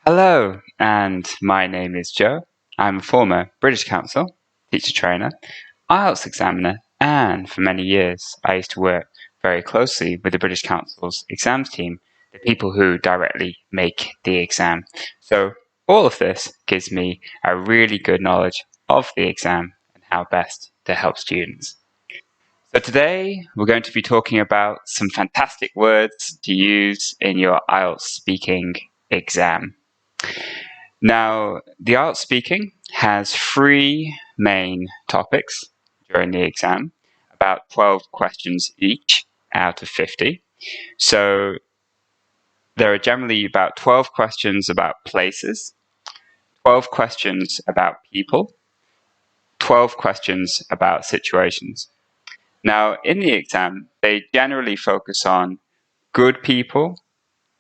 Hello, and my name is Joe. I'm a former British Council teacher trainer, IELTS examiner, and for many years I used to work very closely with the British Council's exams team, the people who directly make the exam. So all of this gives me a really good knowledge of the exam and how best to help students. So today we're going to be talking about some fantastic words to use in your IELTS speaking exam. Now, the IELTS speaking has 3 main topics during the exam, about 12 questions each out of 50. So there are generally about 12 questions about places, 12 questions about people, 12 questions about situations. Now, in the exam, they generally focus on good people,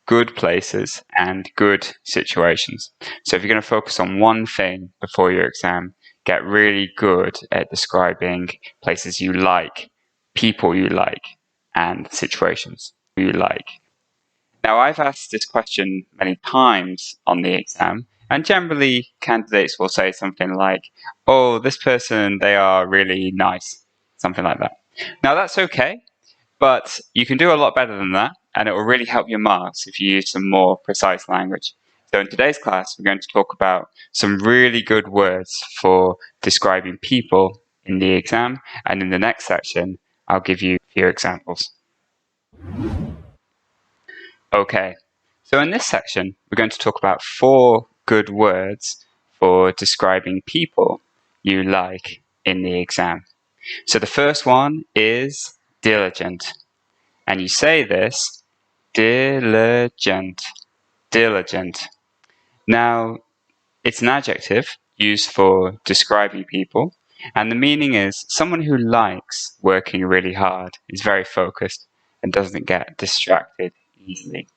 good places, and good situations. So if you're going to focus on one thing before your exam, get really good at describing places you like, people you like, and situations you like. Now, I've asked this question many times on the exam, and generally candidates will say something like, oh, this person, they are really nice, something like that. Now, that's okay, but you can do a lot better than that, and it will really help your marks if you use some more precise language. So in today's class, we're going to talk about some really good words for describing people in the exam, and in the next section, I'll give you a few examples. Okay, so in this section, we're going to talk about 4 good words for describing people you like in the exam. So the first one is diligent. And you say this, diligent, diligent. Now, it's an adjective used for describing people, and the meaning is someone who likes working really hard, is very focused, and doesn't get distracted easily.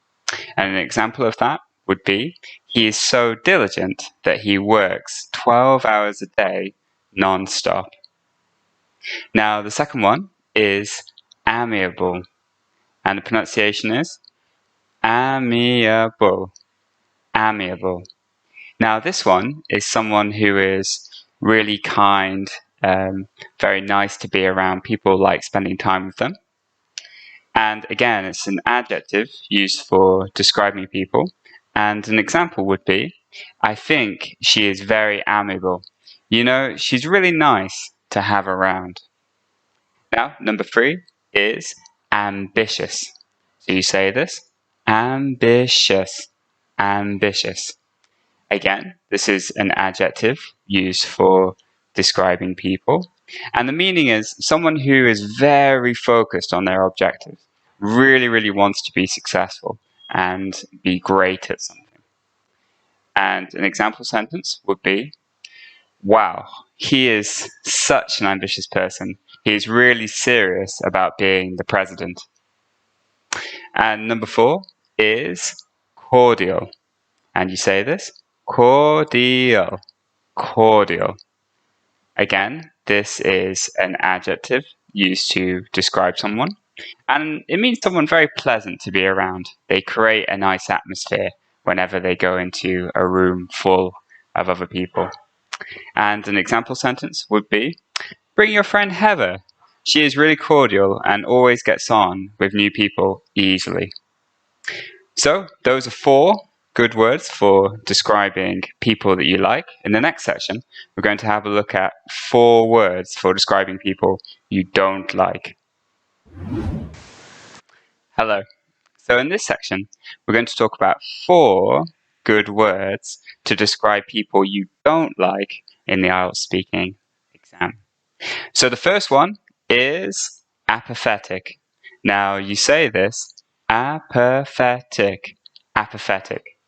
And an example of that would be, he is so diligent that he works 12 hours a day non-stop. Now, the second one is amiable. And the pronunciation is amiable, amiable. Now this one is someone who is really kind, very nice to be around. People like spending time with them. And again, it's an adjective used for describing people. And an example would be, I think she is very amiable. You know, she's really nice to have around. Now, number 3 is ambitious. So you say this, ambitious, ambitious. Again, this is an adjective used for describing people. And the meaning is someone who is very focused on their objectives, really, really wants to be successful and be great at something. And an example sentence would be, wow, he is such an ambitious person. He is really serious about being the president. And number 4 is cordial. And you say this, cordial, cordial. Again, this is an adjective used to describe someone. And it means someone very pleasant to be around. They create a nice atmosphere whenever they go into a room full of other people. And an example sentence would be, bring your friend Heather. She is really cordial and always gets on with new people easily. So those are 4 good words for describing people that you like. In the next section, we're going to have a look at 4 words for describing people you don't like. Hello. So in this section, we're going to talk about 4 good words to describe people you don't like in the IELTS speaking exam. So the first one is apathetic. Now you say this, apathetic, apathetic.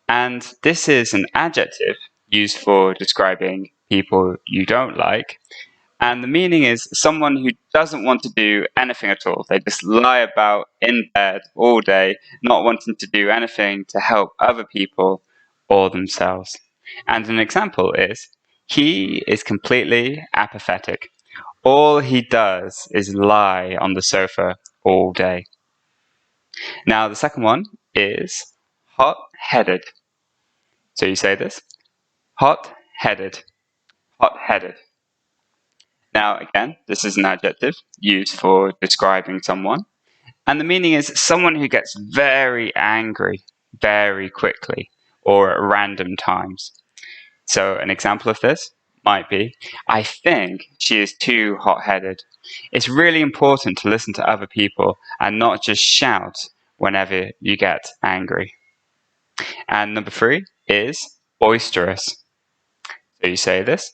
And this is an adjective used for describing people you don't like. And the meaning is someone who doesn't want to do anything at all. They just lie about in bed all day, not wanting to do anything to help other people or themselves. And an example is, he is completely apathetic. All he does is lie on the sofa all day. Now, the second one is hot-headed. So you say this: hot-headed, hot-headed. Now, again, this is an adjective used for describing someone. And the meaning is someone who gets very angry very quickly or at random times. So an example of this might be, I think she is too hot-headed. It's really important to listen to other people and not just shout whenever you get angry. And number 3 is boisterous. So you say this: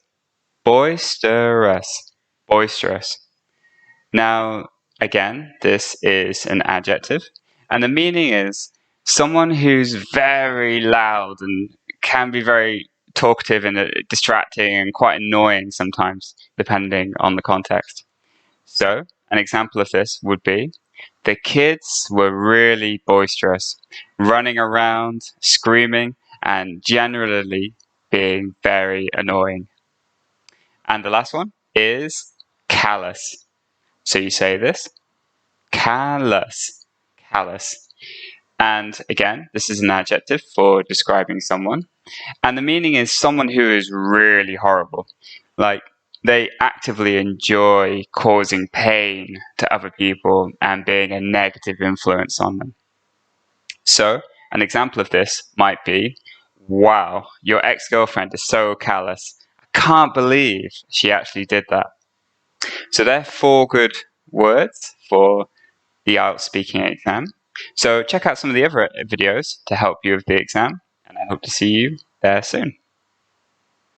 boisterous, boisterous. Now, again, this is an adjective, and the meaning is someone who's very loud and can be very talkative and distracting and quite annoying sometimes, depending on the context. So, an example of this would be, the kids were really boisterous, running around, screaming, and generally being very annoying. And the last one is callous. So you say this: callous, callous. And again, this is an adjective for describing someone. And the meaning is someone who is really horrible. Like, they actively enjoy causing pain to other people and being a negative influence on them. So, an example of this might be, wow, your ex-girlfriend is so callous. I can't believe she actually did that. So they're 4 good words for the IELTS speaking exam. So check out some of the other videos to help you with the exam, and I hope to see you there soon.